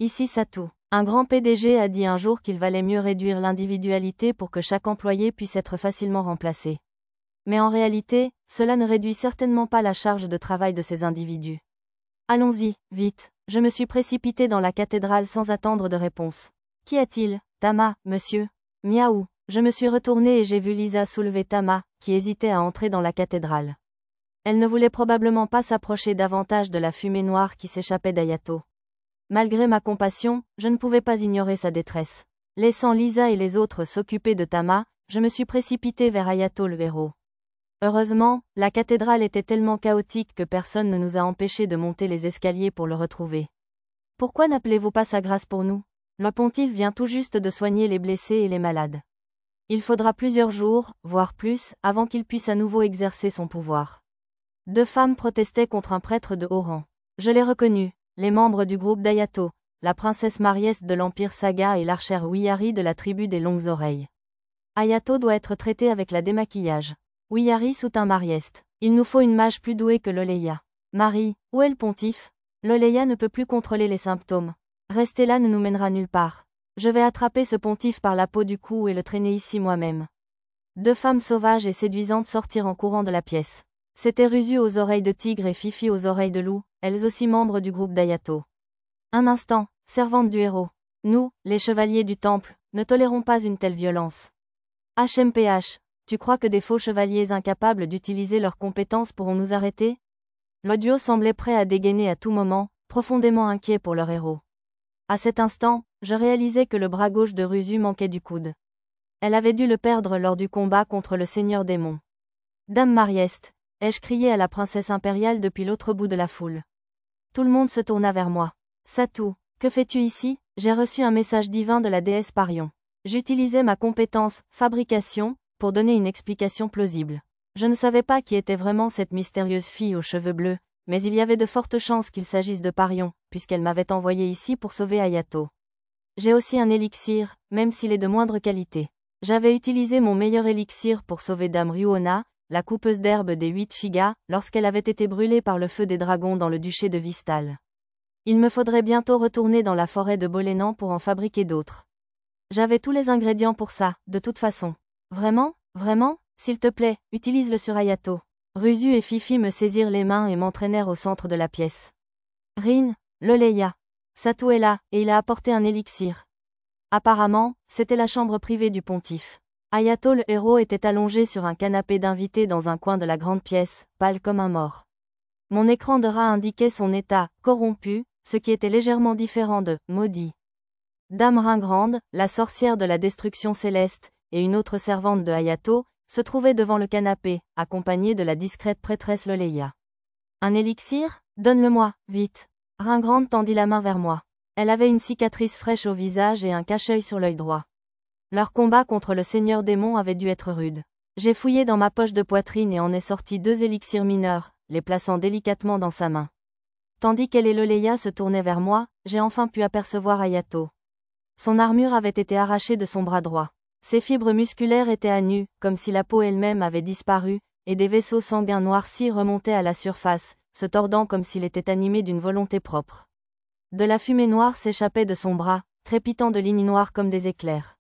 Ici Satou. Un grand PDG a dit un jour qu'il valait mieux réduire l'individualité pour que chaque employé puisse être facilement remplacé. Mais en réalité, cela ne réduit certainement pas la charge de travail de ces individus. Allons-y, vite. Je me suis précipité dans la cathédrale sans attendre de réponse. Qu'y a-t-il, Tama, monsieur? Miaou. Je me suis retourné et j'ai vu Lisa soulever Tama, qui hésitait à entrer dans la cathédrale. Elle ne voulait probablement pas s'approcher davantage de la fumée noire qui s'échappait d'Ayato. Malgré ma compassion, je ne pouvais pas ignorer sa détresse. Laissant Lisa et les autres s'occuper de Tama, je me suis précipité vers Ayato le héros. Heureusement, la cathédrale était tellement chaotique que personne ne nous a empêchés de monter les escaliers pour le retrouver. Pourquoi n'appelez-vous pas sa grâce pour nous? Le pontife vient tout juste de soigner les blessés et les malades. Il faudra plusieurs jours, voire plus, avant qu'il puisse à nouveau exercer son pouvoir. 2 femmes protestaient contre un prêtre de haut rang. Je les reconnus, les membres du groupe d'Ayato, la princesse Marieste de l'Empire Saga et l'archère Wiyari de la tribu des longues oreilles. Ayato doit être traité avec la démaquillage. Wiyari soutint Marieste. Il nous faut une mage plus douée que Loleya. Marie, où est le pontife? Loleya ne peut plus contrôler les symptômes. Rester là ne nous mènera nulle part. Je vais attraper ce pontife par la peau du cou et le traîner ici moi-même. 2 femmes sauvages et séduisantes sortirent en courant de la pièce. C'était Ruzu aux oreilles de tigre et Fifi aux oreilles de loup, elles aussi membres du groupe d'Ayato. Un instant, servante du héros. Nous, les chevaliers du temple, ne tolérons pas une telle violence. HMPH, tu crois que des faux chevaliers incapables d'utiliser leurs compétences pourront nous arrêter? L'audio semblait prêt à dégainer à tout moment, profondément inquiet pour leur héros. À cet instant, je réalisais que le bras gauche de Ruzu manquait du coude. Elle avait dû le perdre lors du combat contre le seigneur démon. Dame Marieste, ai-je crié à la princesse impériale depuis l'autre bout de la foule. Tout le monde se tourna vers moi. Satou, que fais-tu ici? J'ai reçu un message divin de la déesse Parion. J'utilisais ma compétence, fabrication, pour donner une explication plausible. Je ne savais pas qui était vraiment cette mystérieuse fille aux cheveux bleus, mais il y avait de fortes chances qu'il s'agisse de Parion, puisqu'elle m'avait envoyé ici pour sauver Ayato. J'ai aussi un élixir, même s'il est de moindre qualité. J'avais utilisé mon meilleur élixir pour sauver Dame Ryuona, la coupeuse d'herbe des 8 Shiga, lorsqu'elle avait été brûlée par le feu des dragons dans le duché de Vistal. Il me faudrait bientôt retourner dans la forêt de Bolénan pour en fabriquer d'autres. J'avais tous les ingrédients pour ça, de toute façon. Vraiment? Vraiment? S'il te plaît, utilise-le sur Ayato. Ruzu et Fifi me saisirent les mains et m'entraînèrent au centre de la pièce. Rin, Loleya. Satou est là, et il a apporté un élixir. Apparemment, c'était la chambre privée du pontife. Ayato le héros était allongé sur un canapé d'invité dans un coin de la grande pièce, pâle comme un mort. Mon écran de rat indiquait son état, corrompu, ce qui était légèrement différent de « maudit ». Dame Ringrande, la sorcière de la destruction céleste, et une autre servante de Ayato, se trouvaient devant le canapé, accompagnée de la discrète prêtresse Loleya. Un élixir? Donne-le-moi, vite. Ringrande tendit la main vers moi. Elle avait une cicatrice fraîche au visage et un cache-œil sur l'œil droit. Leur combat contre le seigneur démon avait dû être rude. J'ai fouillé dans ma poche de poitrine et en ai sorti 2 élixirs mineurs, les plaçant délicatement dans sa main. Tandis qu'elle et Loleya se tournaient vers moi, j'ai enfin pu apercevoir Ayato. Son armure avait été arrachée de son bras droit. Ses fibres musculaires étaient à nu, comme si la peau elle-même avait disparu, et des vaisseaux sanguins noircis remontaient à la surface, se tordant comme s'il était animé d'une volonté propre. De la fumée noire s'échappait de son bras, crépitant de lignes noires comme des éclairs.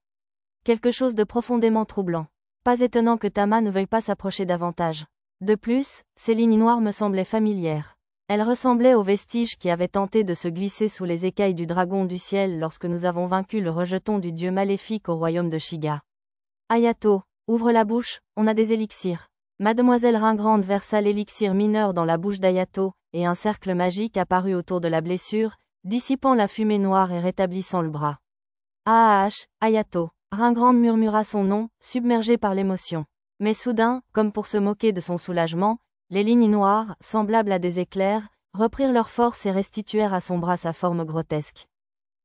Quelque chose de profondément troublant. Pas étonnant que Tama ne veuille pas s'approcher davantage. De plus, ces lignes noires me semblaient familières. Elles ressemblaient aux vestiges qui avaient tenté de se glisser sous les écailles du dragon du ciel lorsque nous avons vaincu le rejeton du dieu maléfique au royaume de Shiga. Ayato, ouvre la bouche, on a des élixirs. Mademoiselle Ringrande versa l'élixir mineur dans la bouche d'Ayato, et un cercle magique apparut autour de la blessure, dissipant la fumée noire et rétablissant le bras. Ayato. Ringrande murmura son nom, submergé par l'émotion. Mais soudain, comme pour se moquer de son soulagement, les lignes noires, semblables à des éclairs, reprirent leur force et restituèrent à son bras sa forme grotesque.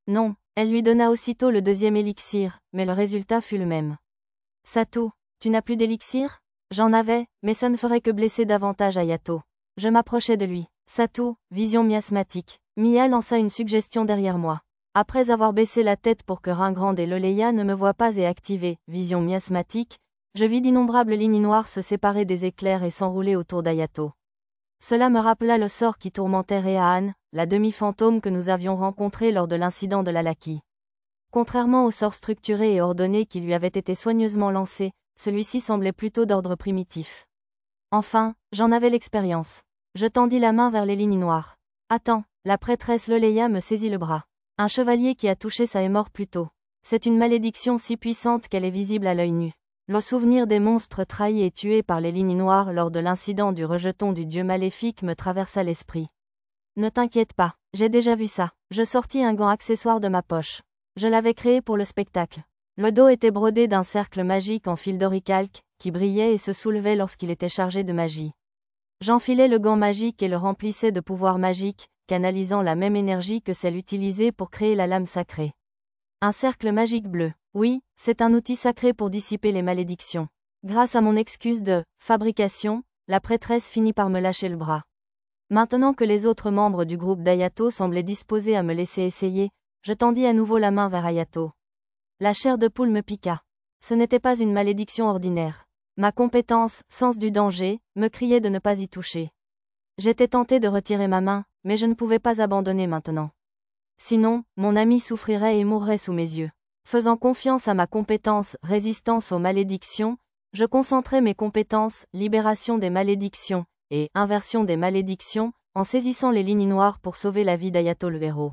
Non, elle lui donna aussitôt le 2e élixir, mais le résultat fut le même. Satou, tu n'as plus d'élixir? J'en avais, mais ça ne ferait que blesser davantage Ayato. Je m'approchai de lui. Satou, vision miasmatique. Mia lança une suggestion derrière moi. Après avoir baissé la tête pour que Ringrande et Loleya ne me voient pas et activé vision miasmatique, je vis d'innombrables lignes noires se séparer des éclairs et s'enrouler autour d'Ayato. Cela me rappela le sort qui tourmentait Rehan, la demi-fantôme que nous avions rencontrée lors de l'incident de l'Alaki. Contrairement au sort structuré et ordonné qui lui avait été soigneusement lancé, celui-ci semblait plutôt d'ordre primitif. Enfin, j'en avais l'expérience. Je tendis la main vers les lignes noires. Attends, la prêtresse Loleya me saisit le bras. Un chevalier qui a touché ça est mort plus tôt. C'est une malédiction si puissante qu'elle est visible à l'œil nu. Le souvenir des monstres trahis et tués par les lignes noires lors de l'incident du rejeton du dieu maléfique me traversa l'esprit. Ne t'inquiète pas, j'ai déjà vu ça. Je sortis un gant accessoire de ma poche. Je l'avais créé pour le spectacle. Le dos était brodé d'un cercle magique en fil d'oricalque, qui brillait et se soulevait lorsqu'il était chargé de magie. J'enfilai le gant magique et le remplissais de pouvoirs magiques, canalisant la même énergie que celle utilisée pour créer la lame sacrée. Un cercle magique bleu. Oui, c'est un outil sacré pour dissiper les malédictions. Grâce à mon excuse de fabrication, la prêtresse finit par me lâcher le bras. Maintenant que les autres membres du groupe d'Ayato semblaient disposés à me laisser essayer, je tendis à nouveau la main vers Ayato. La chair de poule me piqua. Ce n'était pas une malédiction ordinaire. Ma compétence, sens du danger, me criait de ne pas y toucher. J'étais tenté de retirer ma main, mais je ne pouvais pas abandonner maintenant. Sinon, mon ami souffrirait et mourrait sous mes yeux. Faisant confiance à ma compétence résistance aux malédictions, je concentrai mes compétences libération des malédictions et inversion des malédictions en saisissant les lignes noires pour sauver la vie d'Ayato le héros.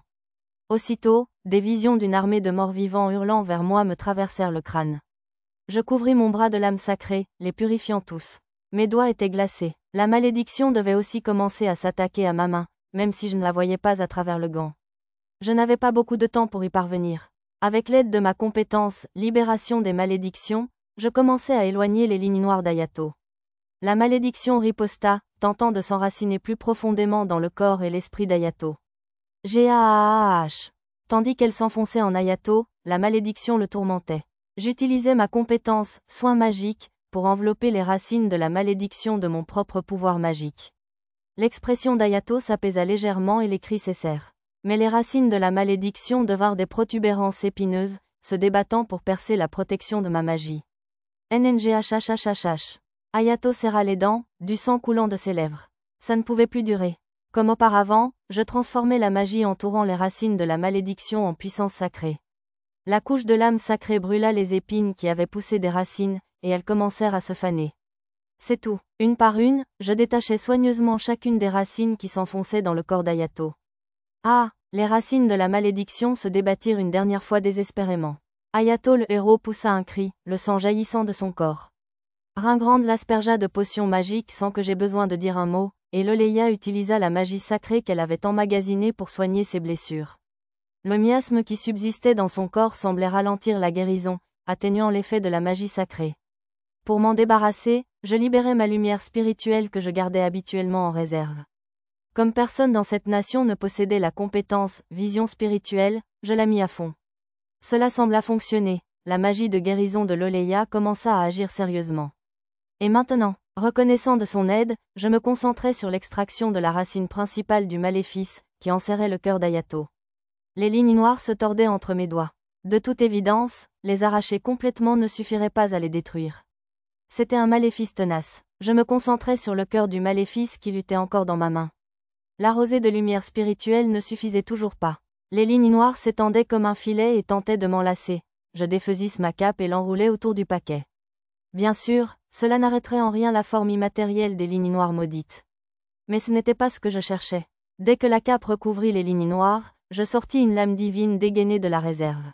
Aussitôt, des visions d'une armée de morts-vivants hurlant vers moi me traversèrent le crâne. Je couvris mon bras de lame sacrée, les purifiant tous. Mes doigts étaient glacés. La malédiction devait aussi commencer à s'attaquer à ma main, même si je ne la voyais pas à travers le gant. Je n'avais pas beaucoup de temps pour y parvenir. Avec l'aide de ma compétence, libération des malédictions, je commençais à éloigner les lignes noires d'Ayato. La malédiction riposta, tentant de s'enraciner plus profondément dans le corps et l'esprit d'Ayato. G-A-A-H. Tandis qu'elle s'enfonçait en Ayato, la malédiction le tourmentait. J'utilisais ma compétence, soin magique, pour envelopper les racines de la malédiction de mon propre pouvoir magique. L'expression d'Ayato s'apaisa légèrement et les cris cessèrent. Mais les racines de la malédiction devinrent des protubérances épineuses, se débattant pour percer la protection de ma magie. NNGHHHH. Ayato serra les dents, du sang coulant de ses lèvres. Ça ne pouvait plus durer. Comme auparavant, je transformais la magie entourant les racines de la malédiction en puissance sacrée. La couche de l'âme sacrée brûla les épines qui avaient poussé des racines, et elles commencèrent à se faner. C'est tout. Une par une, je détachais soigneusement chacune des racines qui s'enfonçaient dans le corps d'Ayato. Ah, les racines de la malédiction se débattirent une dernière fois désespérément. Ayato le héros poussa un cri, le sang jaillissant de son corps. Ringrande l'aspergea de potions magiques sans que j'aie besoin de dire un mot, et Loleya utilisa la magie sacrée qu'elle avait emmagasinée pour soigner ses blessures. Le miasme qui subsistait dans son corps semblait ralentir la guérison, atténuant l'effet de la magie sacrée. Pour m'en débarrasser, je libérai ma lumière spirituelle que je gardais habituellement en réserve. Comme personne dans cette nation ne possédait la compétence vision spirituelle, je la mis à fond. Cela sembla fonctionner, la magie de guérison de Loleya commença à agir sérieusement. Et maintenant, reconnaissant de son aide, je me concentrais sur l'extraction de la racine principale du maléfice, qui enserrait le cœur d'Ayato. Les lignes noires se tordaient entre mes doigts. De toute évidence, les arracher complètement ne suffirait pas à les détruire. C'était un maléfice tenace. Je me concentrais sur le cœur du maléfice qui luttait encore dans ma main. La rosée de lumière spirituelle ne suffisait toujours pas. Les lignes noires s'étendaient comme un filet et tentaient de m'enlacer. Je défaisis ma cape et l'enroulai autour du paquet. Bien sûr, cela n'arrêterait en rien la forme immatérielle des lignes noires maudites. Mais ce n'était pas ce que je cherchais. Dès que la cape recouvrit les lignes noires, je sortis une lame divine dégainée de la réserve.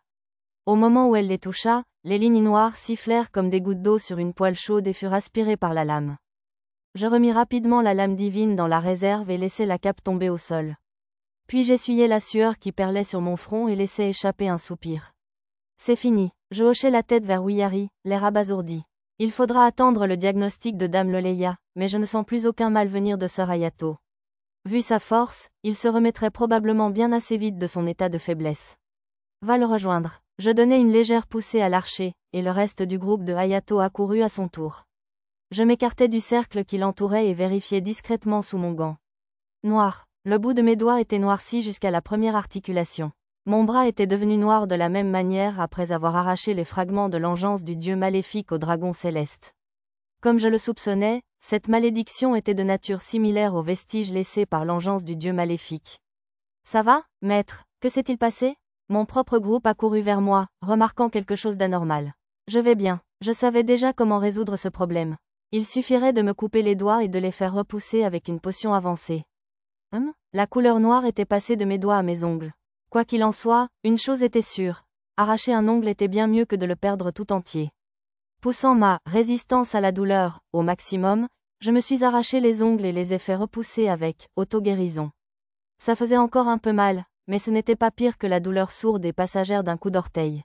Au moment où elle les toucha, les lignes noires sifflèrent comme des gouttes d'eau sur une poêle chaude et furent aspirées par la lame. Je remis rapidement la lame divine dans la réserve et laissai la cape tomber au sol. Puis j'essuyai la sueur qui perlait sur mon front et laissai échapper un soupir. C'est fini. Je hochai la tête vers Wiyari, l'air abasourdi. Il faudra attendre le diagnostic de Dame Loleya, mais je ne sens plus aucun mal venir de Sœur Ayato. Vu sa force, il se remettrait probablement bien assez vite de son état de faiblesse. Va le rejoindre. Je donnai une légère poussée à l'archer, et le reste du groupe de Ayato accourut à son tour. Je m'écartai du cercle qui l'entourait et vérifiai discrètement sous mon gant. Noir. Le bout de mes doigts était noirci jusqu'à la première articulation. Mon bras était devenu noir de la même manière après avoir arraché les fragments de l'engeance du dieu maléfique au dragon céleste. Comme je le soupçonnais, cette malédiction était de nature similaire aux vestiges laissés par l'engeance du dieu maléfique. Ça va, maître, que s'est-il passé? Mon propre groupe a couru vers moi, remarquant quelque chose d'anormal. Je vais bien, je savais déjà comment résoudre ce problème. Il suffirait de me couper les doigts et de les faire repousser avec une potion avancée. La couleur noire était passée de mes doigts à mes ongles. Quoi qu'il en soit, une chose était sûre. Arracher un ongle était bien mieux que de le perdre tout entier. Poussant ma résistance à la douleur au maximum, je me suis arraché les ongles et les ai fait repousser avec auto-guérison. Ça faisait encore un peu mal, mais ce n'était pas pire que la douleur sourde et passagère d'un coup d'orteil.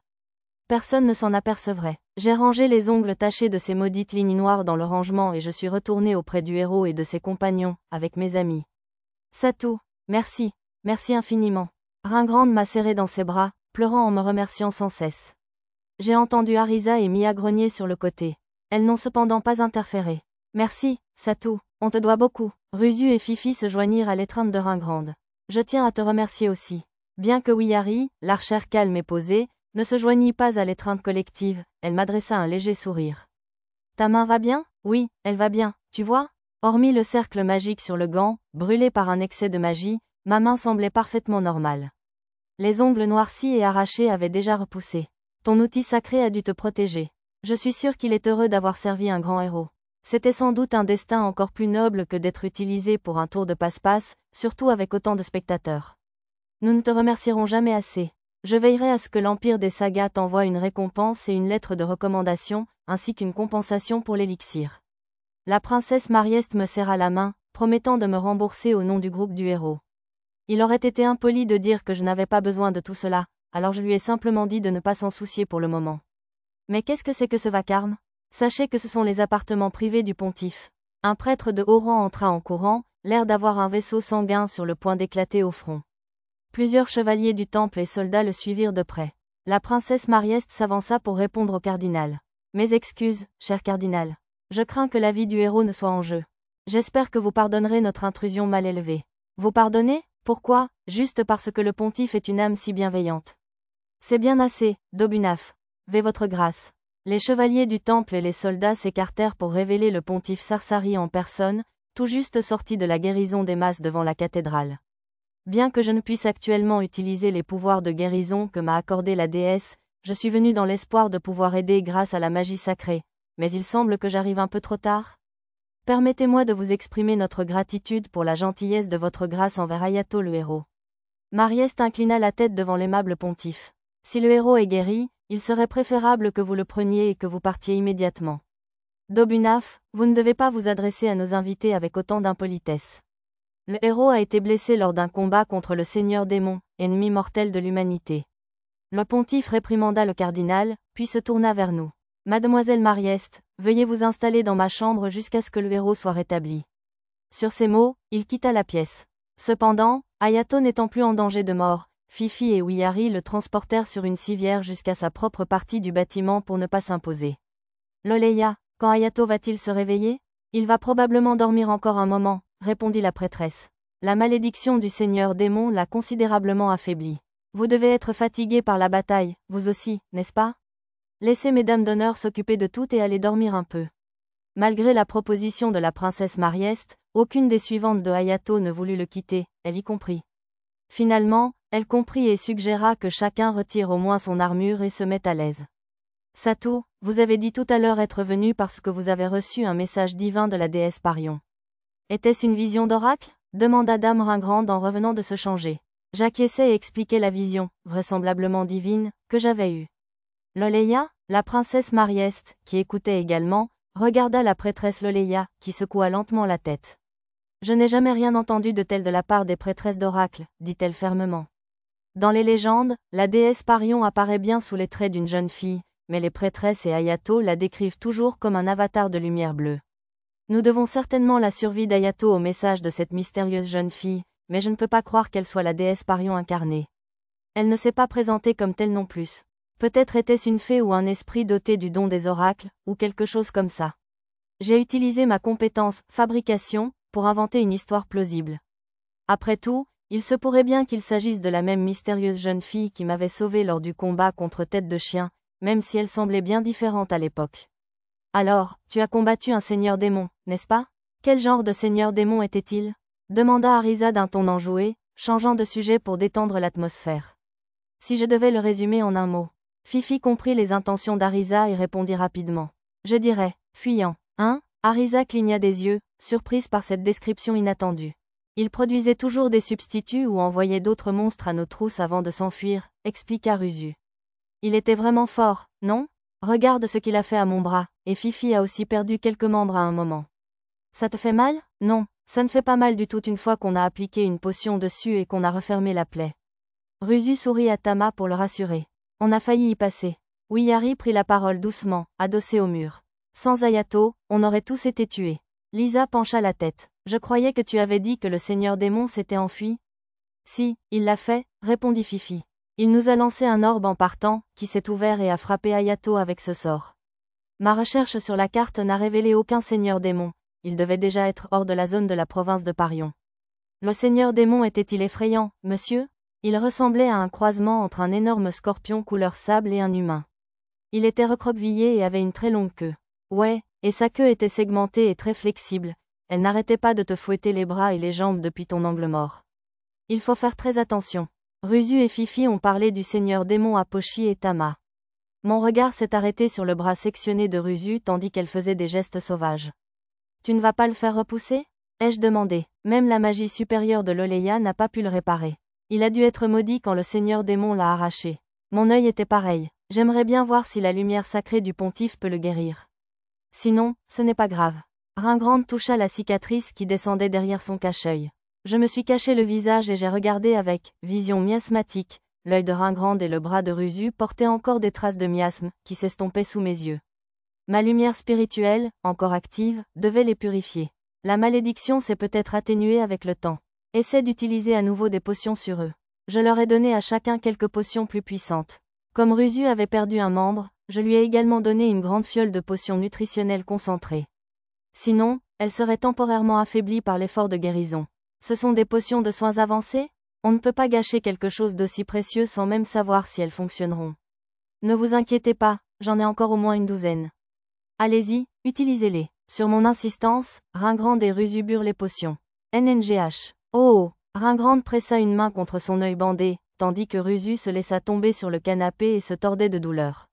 Personne ne s'en apercevrait. J'ai rangé les ongles tachés de ces maudites lignes noires dans le rangement et je suis retourné auprès du héros et de ses compagnons, avec mes amis. Satou, merci, merci infiniment. Ringrande m'a serré dans ses bras, pleurant en me remerciant sans cesse. J'ai entendu Arisa et Mia grogner sur le côté. Elles n'ont cependant pas interféré. Merci, Satou, on te doit beaucoup. Ruzu et Fifi se joignirent à l'étreinte de Ringrande. Je tiens à te remercier aussi. Bien que Wihari, l'archère calme et posée, ne se joignit pas à l'étreinte collective, elle m'adressa un léger sourire. Ta main va bien? Oui, elle va bien, tu vois? Hormis le cercle magique sur le gant, brûlé par un excès de magie, ma main semblait parfaitement normale. Les ongles noircis et arrachés avaient déjà repoussé. Ton outil sacré a dû te protéger. Je suis sûr qu'il est heureux d'avoir servi un grand héros. C'était sans doute un destin encore plus noble que d'être utilisé pour un tour de passe-passe, surtout avec autant de spectateurs. Nous ne te remercierons jamais assez. Je veillerai à ce que l'Empire des Sagas t'envoie une récompense et une lettre de recommandation, ainsi qu'une compensation pour l'élixir. La princesse Marieste me serra la main, promettant de me rembourser au nom du groupe du héros. Il aurait été impoli de dire que je n'avais pas besoin de tout cela, alors je lui ai simplement dit de ne pas s'en soucier pour le moment. Mais qu'est-ce que c'est que ce vacarme? Sachez que ce sont les appartements privés du pontife. Un prêtre de haut rang entra en courant, l'air d'avoir un vaisseau sanguin sur le point d'éclater au front. Plusieurs chevaliers du temple et soldats le suivirent de près. La princesse Marieste s'avança pour répondre au cardinal. Mes excuses, cher cardinal. Je crains que la vie du héros ne soit en jeu. J'espère que vous pardonnerez notre intrusion mal élevée. Vous pardonnez? Pourquoi? Juste parce que le pontife est une âme si bienveillante. C'est bien assez, Dobunaf. Veuillez votre grâce. Les chevaliers du temple et les soldats s'écartèrent pour révéler le pontife Sarsari en personne, tout juste sorti de la guérison des masses devant la cathédrale. Bien que je ne puisse actuellement utiliser les pouvoirs de guérison que m'a accordé la déesse, je suis venu dans l'espoir de pouvoir aider grâce à la magie sacrée, mais il semble que j'arrive un peu trop tard. Permettez-moi de vous exprimer notre gratitude pour la gentillesse de votre grâce envers Ayato le héros. Marieste inclina la tête devant l'aimable pontife. Si le héros est guéri, il serait préférable que vous le preniez et que vous partiez immédiatement. Dobunaf, vous ne devez pas vous adresser à nos invités avec autant d'impolitesse. Le héros a été blessé lors d'un combat contre le seigneur démon, ennemi mortel de l'humanité. Le pontife réprimanda le cardinal, puis se tourna vers nous. Mademoiselle Marieste, veuillez vous installer dans ma chambre jusqu'à ce que le héros soit rétabli. Sur ces mots, il quitta la pièce. Cependant, Ayato n'étant plus en danger de mort, Fifi et Wihari le transportèrent sur une civière jusqu'à sa propre partie du bâtiment pour ne pas s'imposer. Loleya, quand Ayato va-t-il se réveiller? Il va probablement dormir encore un moment, répondit la prêtresse. La malédiction du seigneur démon l'a considérablement affaibli. Vous devez être fatigué par la bataille, vous aussi, n'est-ce pas? Laissez mesdames d'honneur s'occuper de tout et aller dormir un peu. Malgré la proposition de la princesse Marieste, aucune des suivantes de Ayato ne voulut le quitter, elle y comprit. Finalement, elle comprit et suggéra que chacun retire au moins son armure et se mette à l'aise. Satou, vous avez dit tout à l'heure être venu parce que vous avez reçu un message divin de la déesse Parion. Était-ce une vision d'oracle? Demanda Dame Ringrande en revenant de se changer. J'acquiesçai et expliquai la vision, vraisemblablement divine, que j'avais eue. Loleya, la princesse Marieste, qui écoutait également, regarda la prêtresse Loleya, qui secoua lentement la tête. Je n'ai jamais rien entendu de tel de la part des prêtresses d'oracle, dit-elle fermement. Dans les légendes, la déesse Parion apparaît bien sous les traits d'une jeune fille, mais les prêtresses et Ayato la décrivent toujours comme un avatar de lumière bleue. Nous devons certainement la survie d'Ayato au message de cette mystérieuse jeune fille, mais je ne peux pas croire qu'elle soit la déesse Parion incarnée. Elle ne s'est pas présentée comme telle non plus. Peut-être était-ce une fée ou un esprit doté du don des oracles, ou quelque chose comme ça. J'ai utilisé ma compétence, fabrication, pour inventer une histoire plausible. Après tout, il se pourrait bien qu'il s'agisse de la même mystérieuse jeune fille qui m'avait sauvée lors du combat contre Tête de Chien, même si elle semblait bien différente à l'époque. Alors, tu as combattu un seigneur démon, n'est-ce pas? Quel genre de seigneur démon était-il? Demanda Arisa d'un ton enjoué, changeant de sujet pour détendre l'atmosphère. Si je devais le résumer en un mot. Fifi comprit les intentions d'Arisa et répondit rapidement. Je dirais, fuyant. Hein? Arisa cligna des yeux, surprise par cette description inattendue. Il produisait toujours des substituts ou envoyait d'autres monstres à nos trousses avant de s'enfuir, expliqua Rusu. Il était vraiment fort, non? Regarde ce qu'il a fait à mon bras, et Fifi a aussi perdu quelques membres à un moment. Ça te fait mal? Non, ça ne fait pas mal du tout une fois qu'on a appliqué une potion dessus et qu'on a refermé la plaie. Rusu sourit à Tama pour le rassurer. On a failli y passer. Wiyari prit la parole doucement, adossé au mur. Sans Ayato, on aurait tous été tués. Lisa pencha la tête. Je croyais que tu avais dit que le seigneur démon s'était enfui. Si, il l'a fait, répondit Fifi. Il nous a lancé un orbe en partant, qui s'est ouvert et a frappé Ayato avec ce sort. Ma recherche sur la carte n'a révélé aucun seigneur démon. Il devait déjà être hors de la zone de la province de Parion. Le seigneur démon était-il effrayant, monsieur? Il ressemblait à un croisement entre un énorme scorpion couleur sable et un humain. Il était recroquevillé et avait une très longue queue. Ouais, et sa queue était segmentée et très flexible. Elle n'arrêtait pas de te fouetter les bras et les jambes depuis ton angle mort. Il faut faire très attention. Rusu et Fifi ont parlé du seigneur démon à Pochi et Tama. Mon regard s'est arrêté sur le bras sectionné de Rusu tandis qu'elle faisait des gestes sauvages. Tu ne vas pas le faire repousser? Ai-je demandé. Même la magie supérieure de l'Oleya n'a pas pu le réparer. Il a dû être maudit quand le seigneur démon l'a arraché. Mon œil était pareil. J'aimerais bien voir si la lumière sacrée du pontife peut le guérir. Sinon, ce n'est pas grave. Ringrande toucha la cicatrice qui descendait derrière son cache-œil. Je me suis caché le visage et j'ai regardé avec vision miasmatique. L'œil de Ringrande et le bras de Rusu portaient encore des traces de miasme, qui s'estompaient sous mes yeux. Ma lumière spirituelle, encore active, devait les purifier. La malédiction s'est peut-être atténuée avec le temps. Essaie d'utiliser à nouveau des potions sur eux. Je leur ai donné à chacun quelques potions plus puissantes. Comme Rusu avait perdu un membre, je lui ai également donné une grande fiole de potions nutritionnelles concentrées. Sinon, elle serait temporairement affaiblie par l'effort de guérison. Ce sont des potions de soins avancés? On ne peut pas gâcher quelque chose d'aussi précieux sans même savoir si elles fonctionneront. Ne vous inquiétez pas, j'en ai encore au moins une douzaine. Allez-y, utilisez-les. Sur mon insistance, Ringrande et Rusu burent les potions. NNGH. Oh! Ringrande pressa une main contre son œil bandé, tandis que Rusu se laissa tomber sur le canapé et se tordait de douleur.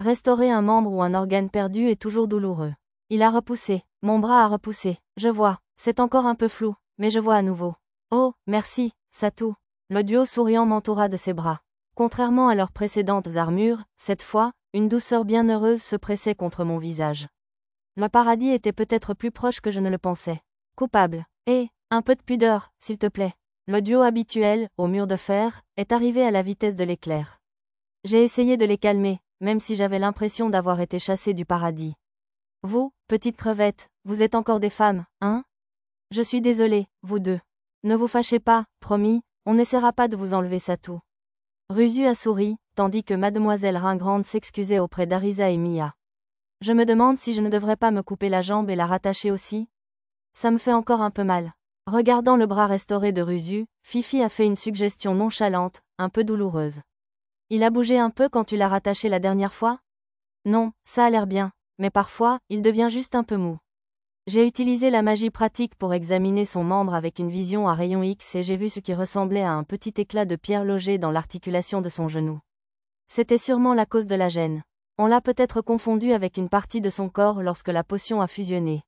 Restaurer un membre ou un organe perdu est toujours douloureux. Il a repoussé. Mon bras a repoussé. Je vois. C'est encore un peu flou, mais je vois à nouveau. Oh, merci, Satou. Le duo souriant m'entoura de ses bras. Contrairement à leurs précédentes armures, cette fois, une douceur bienheureuse se pressait contre mon visage. Le paradis était peut-être plus proche que je ne le pensais. Coupable. Un peu de pudeur, s'il te plaît. Le duo habituel, au mur de fer, est arrivé à la vitesse de l'éclair. J'ai essayé de les calmer, même si j'avais l'impression d'avoir été chassé du paradis. Vous, petite crevette, vous êtes encore des femmes, hein? Je suis désolé, vous deux. Ne vous fâchez pas, promis, on n'essaiera pas de vous enlever Satou. Rusu a souri, tandis que mademoiselle Ringrande s'excusait auprès d'Arisa et Mia. Je me demande si je ne devrais pas me couper la jambe et la rattacher aussi. Ça me fait encore un peu mal. Regardant le bras restauré de Rusu, Fifi a fait une suggestion nonchalante, un peu douloureuse. Il a bougé un peu quand tu l'as rattaché la dernière fois? Non, ça a l'air bien, mais parfois, il devient juste un peu mou. J'ai utilisé la magie pratique pour examiner son membre avec une vision à rayon X et j'ai vu ce qui ressemblait à un petit éclat de pierre logé dans l'articulation de son genou. C'était sûrement la cause de la gêne. On l'a peut-être confondu avec une partie de son corps lorsque la potion a fusionné.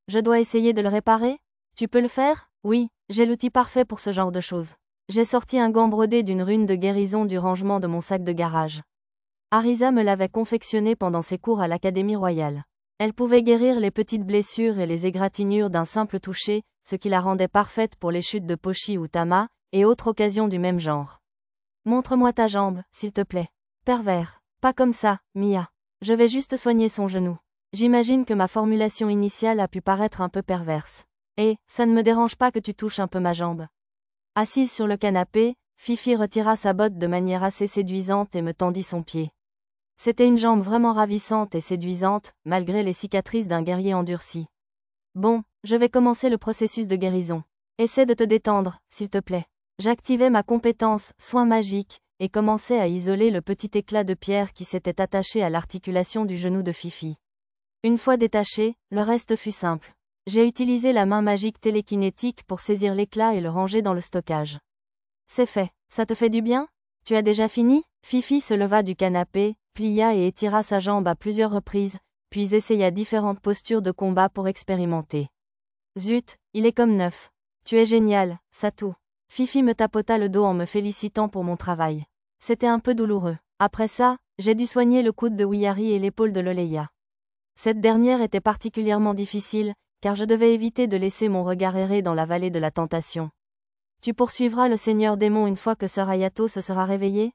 Je dois essayer de le réparer? Tu peux le faire? Oui, j'ai l'outil parfait pour ce genre de choses. J'ai sorti un gant brodé d'une rune de guérison du rangement de mon sac de garage. Arisa me l'avait confectionné pendant ses cours à l'Académie royale. Elle pouvait guérir les petites blessures et les égratignures d'un simple toucher, ce qui la rendait parfaite pour les chutes de Pochi ou Tama, et autres occasions du même genre. Montre-moi ta jambe, s'il te plaît. Pervers. Pas comme ça, Mia. Je vais juste soigner son genou. J'imagine que ma formulation initiale a pu paraître un peu perverse. Ça ne me dérange pas que tu touches un peu ma jambe. Assise sur le canapé, Fifi retira sa botte de manière assez séduisante et me tendit son pied. C'était une jambe vraiment ravissante et séduisante, malgré les cicatrices d'un guerrier endurci. Bon, je vais commencer le processus de guérison. Essaie de te détendre, s'il te plaît. J'activais ma compétence « soin magique » et commençais à isoler le petit éclat de pierre qui s'était attaché à l'articulation du genou de Fifi. Une fois détaché, le reste fut simple. J'ai utilisé la main magique télékinétique pour saisir l'éclat et le ranger dans le stockage. C'est fait. Ça te fait du bien? Tu as déjà fini? Fifi se leva du canapé, plia et étira sa jambe à plusieurs reprises, puis essaya différentes postures de combat pour expérimenter. Zut, il est comme neuf. Tu es génial, Satou. Fifi me tapota le dos en me félicitant pour mon travail. C'était un peu douloureux. Après ça, j'ai dû soigner le coude de Wiyari et l'épaule de Loleya. Cette dernière était particulièrement difficile, car je devais éviter de laisser mon regard errer dans la vallée de la tentation. Tu poursuivras le Seigneur Démon une fois que Sœur Ayato se sera réveillée?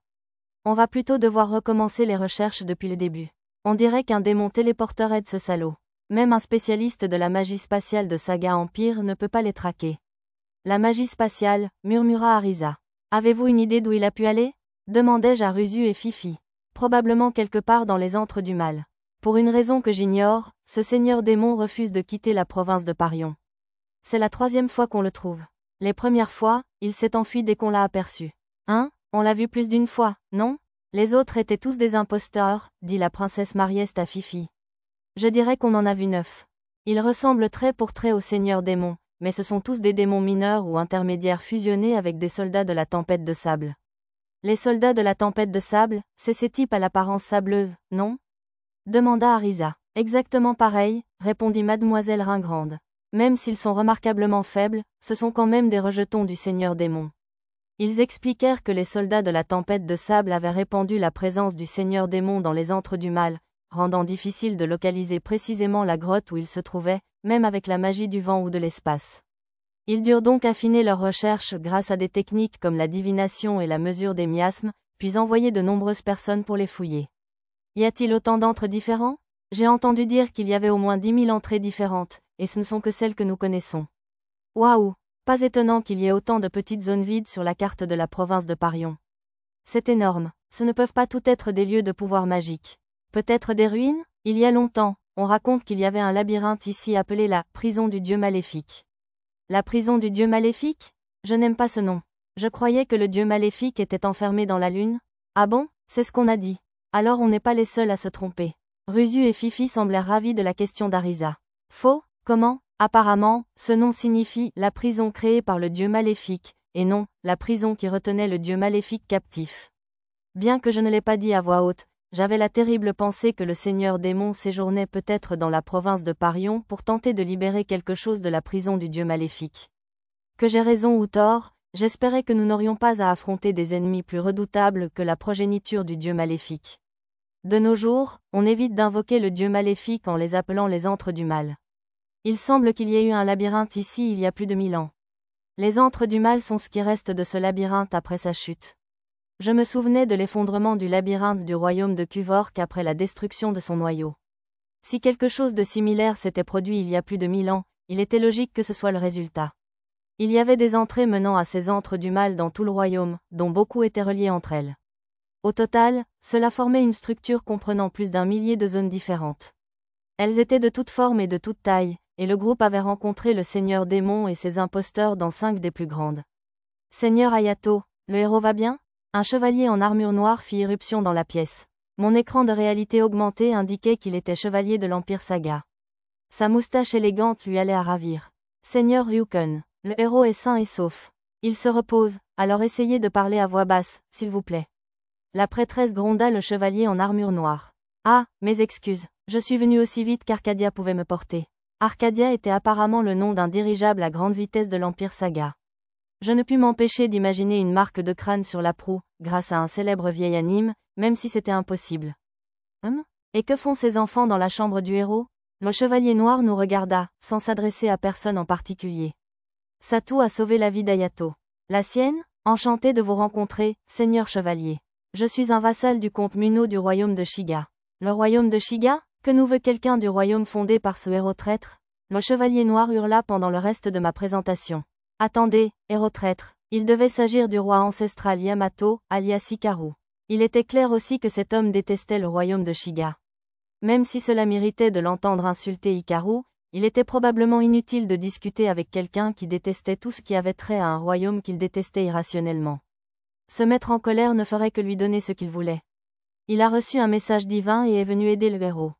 On va plutôt devoir recommencer les recherches depuis le début. On dirait qu'un démon téléporteur aide ce salaud. Même un spécialiste de la magie spatiale de Saga Empire ne peut pas les traquer. La magie spatiale, murmura Arisa. Avez-vous une idée d'où il a pu aller? Demandai-je à Ruzu et Fifi. Probablement quelque part dans les antres du mal. Pour une raison que j'ignore, ce seigneur démon refuse de quitter la province de Parion. C'est la 3e fois qu'on le trouve. Les premières fois, il s'est enfui dès qu'on l'a aperçu. Hein? On l'a vu plus d'une fois, non? Les autres étaient tous des imposteurs, dit la princesse Marieste à Fifi. Je dirais qu'on en a vu 9. Ils ressemblent trait pour trait au seigneur démon, mais ce sont tous des démons mineurs ou intermédiaires fusionnés avec des soldats de la tempête de sable. Les soldats de la tempête de sable, c'est ces types à l'apparence sableuse, non? Demanda Arisa. Exactement pareil, répondit mademoiselle Ringrande. Même s'ils sont remarquablement faibles, ce sont quand même des rejetons du seigneur démon. Ils expliquèrent que les soldats de la tempête de sable avaient répandu la présence du seigneur démon dans les antres du mal, rendant difficile de localiser précisément la grotte où ils se trouvaient, même avec la magie du vent ou de l'espace. Ils durent donc affiner leurs recherches grâce à des techniques comme la divination et la mesure des miasmes, puis envoyer de nombreuses personnes pour les fouiller. Y a-t-il autant d'antres différents? J'ai entendu dire qu'il y avait au moins 10 000 entrées différentes, et ce ne sont que celles que nous connaissons. Waouh! Pas étonnant qu'il y ait autant de petites zones vides sur la carte de la province de Parion. C'est énorme, ce ne peuvent pas tout être des lieux de pouvoir magique. Peut-être des ruines? Il y a longtemps, on raconte qu'il y avait un labyrinthe ici appelé la prison du dieu maléfique. La prison du dieu maléfique? Je n'aime pas ce nom. Je croyais que le dieu maléfique était enfermé dans la lune. Ah bon? C'est ce qu'on a dit. Alors on n'est pas les seuls à se tromper. Ruzu et Fifi semblèrent ravis de la question d'Arisa. Faux? Comment? Apparemment, ce nom signifie la prison créée par le dieu maléfique, et non, la prison qui retenait le dieu maléfique captif. Bien que je ne l'ai pas dit à voix haute, j'avais la terrible pensée que le seigneur démon séjournait peut-être dans la province de Parion pour tenter de libérer quelque chose de la prison du dieu maléfique. Que j'ai raison ou tort, j'espérais que nous n'aurions pas à affronter des ennemis plus redoutables que la progéniture du dieu maléfique. De nos jours, on évite d'invoquer le dieu maléfique en les appelant les antres du mal. Il semble qu'il y ait eu un labyrinthe ici il y a plus de 1000 ans. Les antres du mal sont ce qui reste de ce labyrinthe après sa chute. Je me souvenais de l'effondrement du labyrinthe du royaume de Kuvork après la destruction de son noyau. Si quelque chose de similaire s'était produit il y a plus de 1000 ans, il était logique que ce soit le résultat. Il y avait des entrées menant à ces antres du mal dans tout le royaume, dont beaucoup étaient reliées entre elles. Au total, cela formait une structure comprenant plus d'1 millier de zones différentes. Elles étaient de toutes formes et de toutes tailles, et le groupe avait rencontré le seigneur démon et ses imposteurs dans 5 des plus grandes. Seigneur Ayato, le héros va bien? Un chevalier en armure noire fit irruption dans la pièce. Mon écran de réalité augmentée indiquait qu'il était chevalier de l'Empire Saga. Sa moustache élégante lui allait à ravir. Seigneur Ryuken, le héros est sain et sauf. Il se repose, alors essayez de parler à voix basse, s'il vous plaît. La prêtresse gronda le chevalier en armure noire. Ah, mes excuses, je suis venue aussi vite qu'Arcadia pouvait me porter. Arcadia était apparemment le nom d'un dirigeable à grande vitesse de l'Empire Saga. Je ne pus m'empêcher d'imaginer une marque de crâne sur la proue, grâce à un célèbre vieil anime, même si c'était impossible. Et que font ces enfants dans la chambre du héros? Le chevalier noir nous regarda, sans s'adresser à personne en particulier. Satou a sauvé la vie d'Ayato. La sienne? Enchanté de vous rencontrer, seigneur chevalier. Je suis un vassal du comte Muno du royaume de Shiga. Le royaume de Shiga? Que nous veut quelqu'un du royaume fondé par ce héros traître? Le chevalier noir hurla pendant le reste de ma présentation. Attendez, héros traître. Il devait s'agir du roi ancestral Yamato, alias Hikaru. Il était clair aussi que cet homme détestait le royaume de Shiga. Même si cela méritait de l'entendre insulter Hikaru, il était probablement inutile de discuter avec quelqu'un qui détestait tout ce qui avait trait à un royaume qu'il détestait irrationnellement. Se mettre en colère ne ferait que lui donner ce qu'il voulait. Il a reçu un message divin et est venu aider le héros.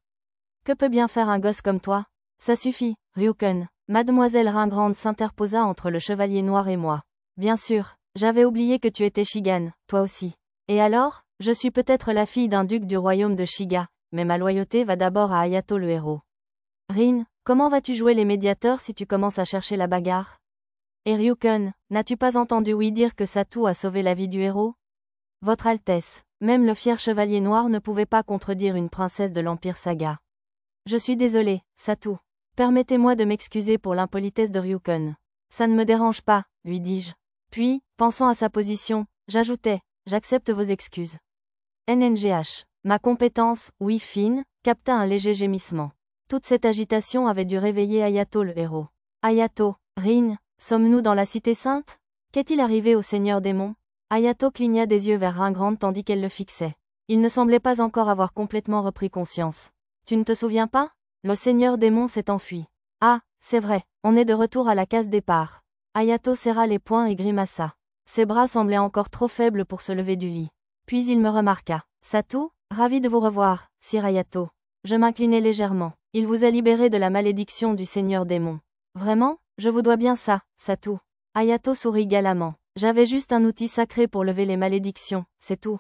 Que peut bien faire un gosse comme toi? Ça suffit, Ryuken. Mademoiselle Ringrande s'interposa entre le chevalier noir et moi. Bien sûr, j'avais oublié que tu étais Shigan, toi aussi. Et alors? Je suis peut-être la fille d'un duc du royaume de Shiga, mais ma loyauté va d'abord à Hayato le héros. Rin, comment vas-tu jouer les médiateurs si tu commences à chercher la bagarre? Et Ryuken, n'as-tu pas entendu oui dire que Satu a sauvé la vie du héros? Votre Altesse, même le fier chevalier noir ne pouvait pas contredire une princesse de l'Empire Saga. Je suis désolé, Satu. Permettez-moi de m'excuser pour l'impolitesse de Ryuken. Ça ne me dérange pas, lui dis-je. Puis, pensant à sa position, j'ajoutai, j'accepte vos excuses. NNGH. Ma compétence, oui fine, capta un léger gémissement. Toute cette agitation avait dû réveiller Hayato le héros. Hayato, Rin, sommes-nous dans la cité sainte? Qu'est-il arrivé au seigneur démon? Hayato cligna des yeux vers Ringrande tandis qu'elle le fixait. Il ne semblait pas encore avoir complètement repris conscience. Tu ne te souviens pas? Le seigneur démon s'est enfui. Ah, c'est vrai, on est de retour à la case départ. Hayato serra les poings et grimaça. Ses bras semblaient encore trop faibles pour se lever du lit. Puis il me remarqua. Satu, ravi de vous revoir, sire Hayato. Je m'inclinai légèrement. Il vous a libéré de la malédiction du seigneur démon. Vraiment? Je vous dois bien ça, Satu. Hayato sourit galamment. J'avais juste un outil sacré pour lever les malédictions, c'est tout.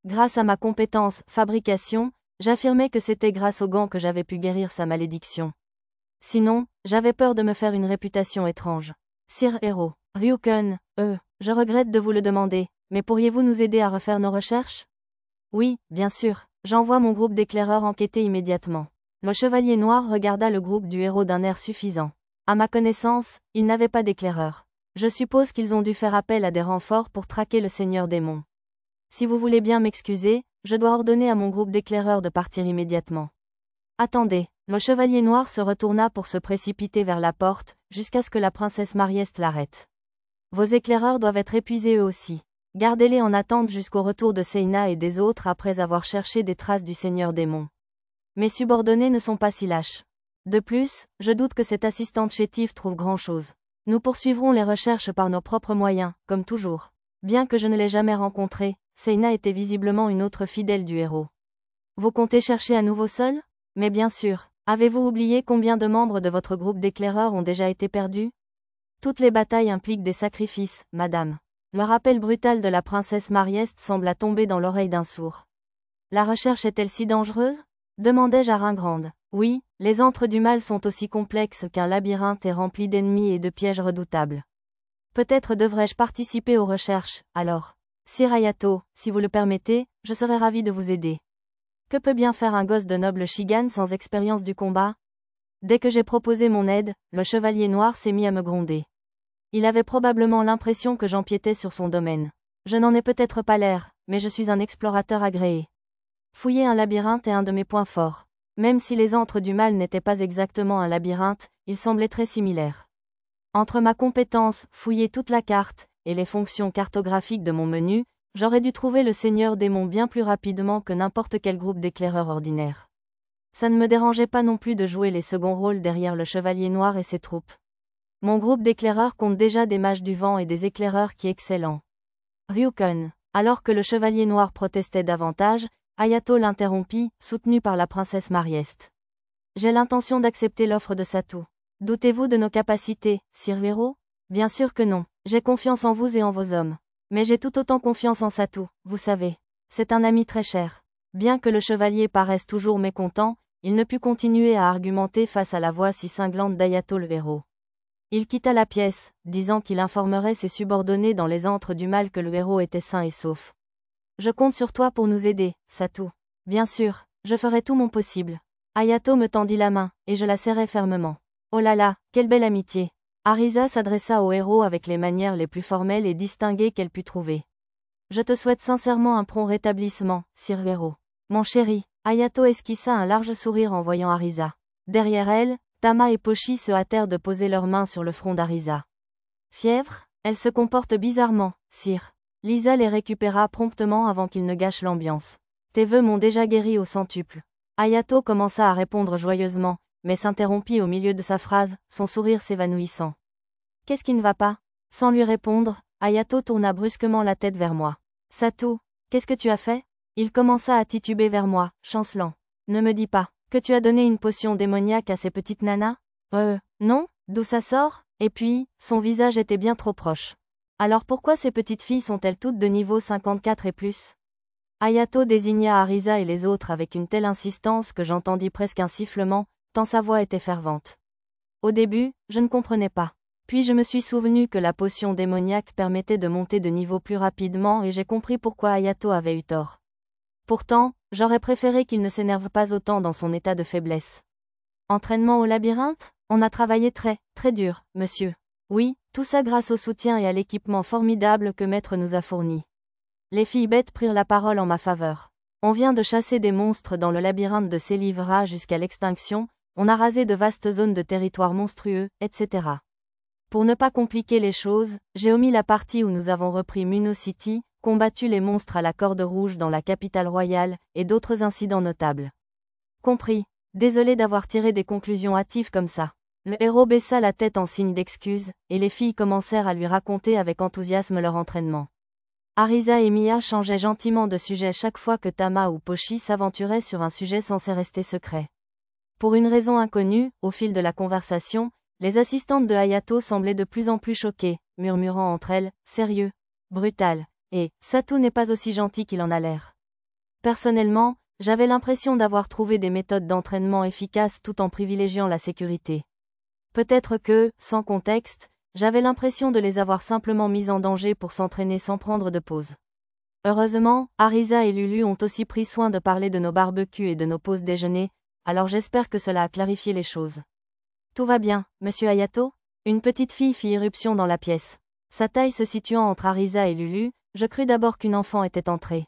Grâce à ma compétence, fabrication, j'affirmais que c'était grâce aux gants que j'avais pu guérir sa malédiction. Sinon, j'avais peur de me faire une réputation étrange. Sire héros, Ryuken, je regrette de vous le demander, mais pourriez-vous nous aider à refaire nos recherches? Oui, bien sûr, j'envoie mon groupe d'éclaireurs enquêter immédiatement. Le chevalier noir regarda le groupe du héros d'un air suffisant. À ma connaissance, ils n'avaient pas d'éclaireurs. Je suppose qu'ils ont dû faire appel à des renforts pour traquer le seigneur démon. Si vous voulez bien m'excuser, je dois ordonner à mon groupe d'éclaireurs de partir immédiatement. Attendez, le chevalier noir se retourna pour se précipiter vers la porte, jusqu'à ce que la princesse Marieste l'arrête. Vos éclaireurs doivent être épuisés eux aussi. Gardez-les en attente jusqu'au retour de Seina et des autres après avoir cherché des traces du seigneur démon. Mes subordonnés ne sont pas si lâches. De plus, je doute que cette assistante chétive trouve grand-chose. Nous poursuivrons les recherches par nos propres moyens, comme toujours. Bien que je ne l'ai jamais rencontrée, Seina était visiblement une autre fidèle du héros. Vous comptez chercher à nouveau seul? Mais bien sûr. Avez-vous oublié combien de membres de votre groupe d'éclaireurs ont déjà été perdus? Toutes les batailles impliquent des sacrifices, madame. Le rappel brutal de la princesse Marieste sembla tomber dans l'oreille d'un sourd. La recherche est-elle si dangereuse? Demandai-je à Ringrande. Oui, les antres du mal sont aussi complexes qu'un labyrinthe est rempli d'ennemis et de pièges redoutables. Peut-être devrais-je participer aux recherches, alors. Sire Hayato, si vous le permettez, je serais ravi de vous aider. Que peut bien faire un gosse de noble Shigan sans expérience du combat? Dès que j'ai proposé mon aide, le chevalier noir s'est mis à me gronder. Il avait probablement l'impression que j'empiétais sur son domaine. Je n'en ai peut-être pas l'air, mais je suis un explorateur agréé. Fouiller un labyrinthe est un de mes points forts. Même si les antres du mal n'étaient pas exactement un labyrinthe, ils semblaient très similaires. Entre ma compétence, fouiller toute la carte, et les fonctions cartographiques de mon menu, j'aurais dû trouver le seigneur démon bien plus rapidement que n'importe quel groupe d'éclaireurs ordinaires. Ça ne me dérangeait pas non plus de jouer les seconds rôles derrière le chevalier noir et ses troupes. Mon groupe d'éclaireurs compte déjà des mages du vent et des éclaireurs qui excellent. Ryuken. Alors que le chevalier noir protestait davantage, Hayato l'interrompit, soutenu par la princesse Marieste. J'ai l'intention d'accepter l'offre de Satu. Doutez-vous de nos capacités, sire héros? Bien sûr que non. J'ai confiance en vous et en vos hommes. Mais j'ai tout autant confiance en Satu, vous savez. C'est un ami très cher. Bien que le chevalier paraisse toujours mécontent, il ne put continuer à argumenter face à la voix si cinglante d'Hayato le héros. Il quitta la pièce, disant qu'il informerait ses subordonnés dans les antres du mal que le héros était sain et sauf. Je compte sur toi pour nous aider, Satu. Bien sûr, je ferai tout mon possible. Hayato me tendit la main, et je la serrai fermement. Oh là là, quelle belle amitié. Arisa s'adressa au héros avec les manières les plus formelles et distinguées qu'elle put trouver. Je te souhaite sincèrement un prompt rétablissement, sire héros. Mon chéri, Hayato esquissa un large sourire en voyant Arisa. Derrière elle, Tama et Pochi se hâtèrent de poser leurs mains sur le front d'Arisa. Fièvre? Elle se comporte bizarrement, sire. Lisa les récupéra promptement avant qu'ils ne gâchent l'ambiance. Tes vœux m'ont déjà guéri au centuple. Hayato commença à répondre joyeusement, mais s'interrompit au milieu de sa phrase, son sourire s'évanouissant. Qu'est-ce qui ne va pas? Sans lui répondre, Hayato tourna brusquement la tête vers moi. Satu, qu'est-ce que tu as fait? Il commença à tituber vers moi, chancelant. Ne me dis pas. Que tu as donné une potion démoniaque à ces petites nanas? Non? D'où ça sort? Et puis, son visage était bien trop proche. Alors pourquoi ces petites filles sont-elles toutes de niveau 54 et plus? Hayato désigna Arisa et les autres avec une telle insistance que j'entendis presque un sifflement, tant sa voix était fervente. Au début, je ne comprenais pas. Puis je me suis souvenu que la potion démoniaque permettait de monter de niveau plus rapidement et j'ai compris pourquoi Hayato avait eu tort. Pourtant, j'aurais préféré qu'il ne s'énerve pas autant dans son état de faiblesse. Entraînement au labyrinthe? On a travaillé très dur, monsieur. Oui, tout ça grâce au soutien et à l'équipement formidable que Maître nous a fourni. Les filles bêtes prirent la parole en ma faveur. On vient de chasser des monstres dans le labyrinthe de Célivra jusqu'à l'extinction, on a rasé de vastes zones de territoire monstrueux, etc. Pour ne pas compliquer les choses, j'ai omis la partie où nous avons repris Muno City, combattu les monstres à la corde rouge dans la capitale royale, et d'autres incidents notables. Compris. Désolé d'avoir tiré des conclusions hâtives comme ça. Le héros baissa la tête en signe d'excuse, et les filles commencèrent à lui raconter avec enthousiasme leur entraînement. Arisa et Mia changeaient gentiment de sujet chaque fois que Tama ou Pochi s'aventuraient sur un sujet censé rester secret. Pour une raison inconnue, au fil de la conversation, les assistantes de Hayato semblaient de plus en plus choquées, murmurant entre elles « sérieux, brutal » et « Satou n'est pas aussi gentil qu'il en a l'air ». Personnellement, j'avais l'impression d'avoir trouvé des méthodes d'entraînement efficaces tout en privilégiant la sécurité. Peut-être que, sans contexte, j'avais l'impression de les avoir simplement mises en danger pour s'entraîner sans prendre de pause. Heureusement, Arisa et Lulu ont aussi pris soin de parler de nos barbecues et de nos pauses déjeuner, alors j'espère que cela a clarifié les choses. Tout va bien, monsieur Hayato? Une petite fille fit irruption dans la pièce. Sa taille se situant entre Arisa et Lulu, je crus d'abord qu'une enfant était entrée.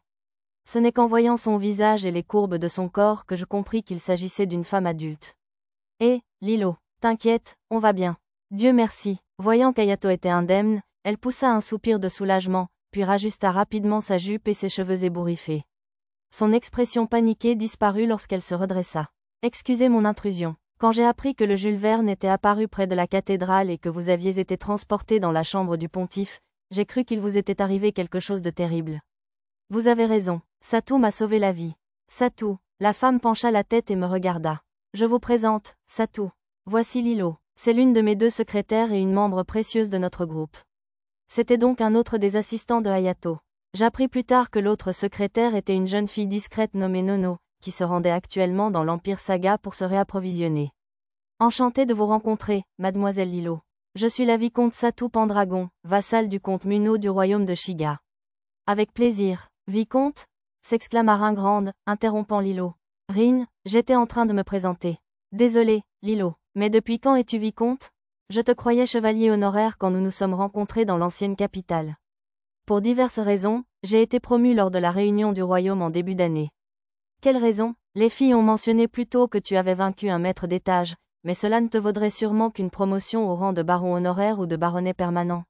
Ce n'est qu'en voyant son visage et les courbes de son corps que je compris qu'il s'agissait d'une femme adulte. Lilo, t'inquiète, on va bien. Dieu merci. Voyant qu'Hayato était indemne, elle poussa un soupir de soulagement, puis rajusta rapidement sa jupe et ses cheveux ébouriffés. Son expression paniquée disparut lorsqu'elle se redressa. Excusez mon intrusion. Quand j'ai appris que le Jules Verne était apparu près de la cathédrale et que vous aviez été transporté dans la chambre du pontife, j'ai cru qu'il vous était arrivé quelque chose de terrible. Vous avez raison, Satou m'a sauvé la vie. Satou, la femme pencha la tête et me regarda. Je vous présente, Satou. Voici Lilo. C'est l'une de mes 2 secrétaires et une membre précieuse de notre groupe. C'était donc un autre des assistants de Hayato. J'appris plus tard que l'autre secrétaire était une jeune fille discrète nommée Nono, qui se rendait actuellement dans l'Empire Saga pour se réapprovisionner. Enchantée de vous rencontrer, mademoiselle Lilo. Je suis la vicomte Satou Pendragon, vassale du comte Muno du royaume de Shiga. Avec plaisir, vicomte? S'exclama Ringrande, interrompant Lilo. Rin, j'étais en train de me présenter. Désolé, Lilo. Mais depuis quand es-tu vicomte? Je te croyais chevalier honoraire quand nous nous sommes rencontrés dans l'ancienne capitale. Pour diverses raisons, j'ai été promue lors de la réunion du royaume en début d'année. Quelle raison? Les filles ont mentionné plus tôt que tu avais vaincu un maître d'étage, mais cela ne te vaudrait sûrement qu'une promotion au rang de baron honoraire ou de baronnet permanent.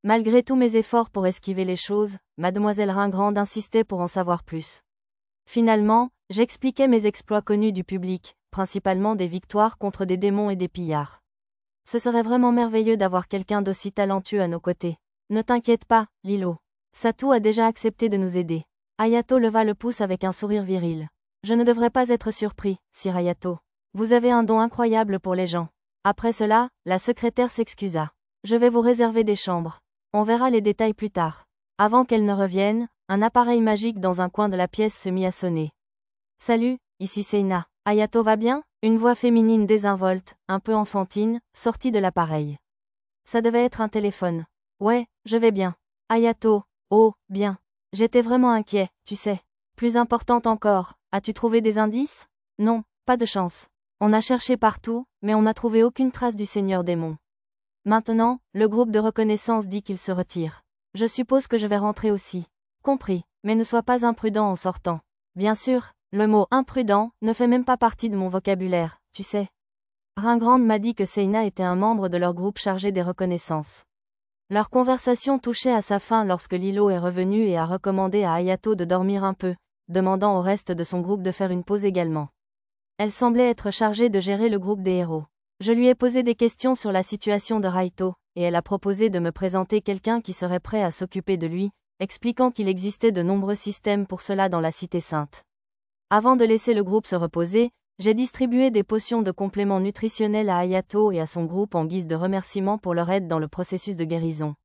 Malgré tous mes efforts pour esquiver les choses, mademoiselle Ringrande insistait pour en savoir plus. Finalement, j'expliquais mes exploits connus du public, principalement des victoires contre des démons et des pillards. Ce serait vraiment merveilleux d'avoir quelqu'un d'aussi talentueux à nos côtés. Ne t'inquiète pas, Lilo. Satou a déjà accepté de nous aider. Hayato leva le pouce avec un sourire viril. Je ne devrais pas être surpris, sire Hayato. Vous avez un don incroyable pour les gens. Après cela, la secrétaire s'excusa. Je vais vous réserver des chambres. On verra les détails plus tard. Avant qu'elle ne revienne, un appareil magique dans un coin de la pièce se mit à sonner. Salut, ici Seina. Hayato va bien? Une voix féminine désinvolte, un peu enfantine, sortit de l'appareil. Ça devait être un téléphone. Ouais, je vais bien. Hayato, oh, bien. J'étais vraiment inquiet, tu sais. Plus importante encore, as-tu trouvé des indices? Non, pas de chance. On a cherché partout, mais on n'a trouvé aucune trace du Seigneur Démon. Maintenant, le groupe de reconnaissance dit qu'il se retire. Je suppose que je vais rentrer aussi. Compris, mais ne sois pas imprudent en sortant. Bien sûr, le mot imprudent ne fait même pas partie de mon vocabulaire, tu sais. Ringrande m'a dit que Seina était un membre de leur groupe chargé des reconnaissances. Leur conversation touchait à sa fin lorsque Lilo est revenu et a recommandé à Hayato de dormir un peu, demandant au reste de son groupe de faire une pause également. Elle semblait être chargée de gérer le groupe des héros. Je lui ai posé des questions sur la situation de Raito, et elle a proposé de me présenter quelqu'un qui serait prêt à s'occuper de lui, expliquant qu'il existait de nombreux systèmes pour cela dans la Cité Sainte. Avant de laisser le groupe se reposer, J'ai distribué des potions de compléments nutritionnels à Hayato et à son groupe en guise de remerciement pour leur aide dans le processus de guérison.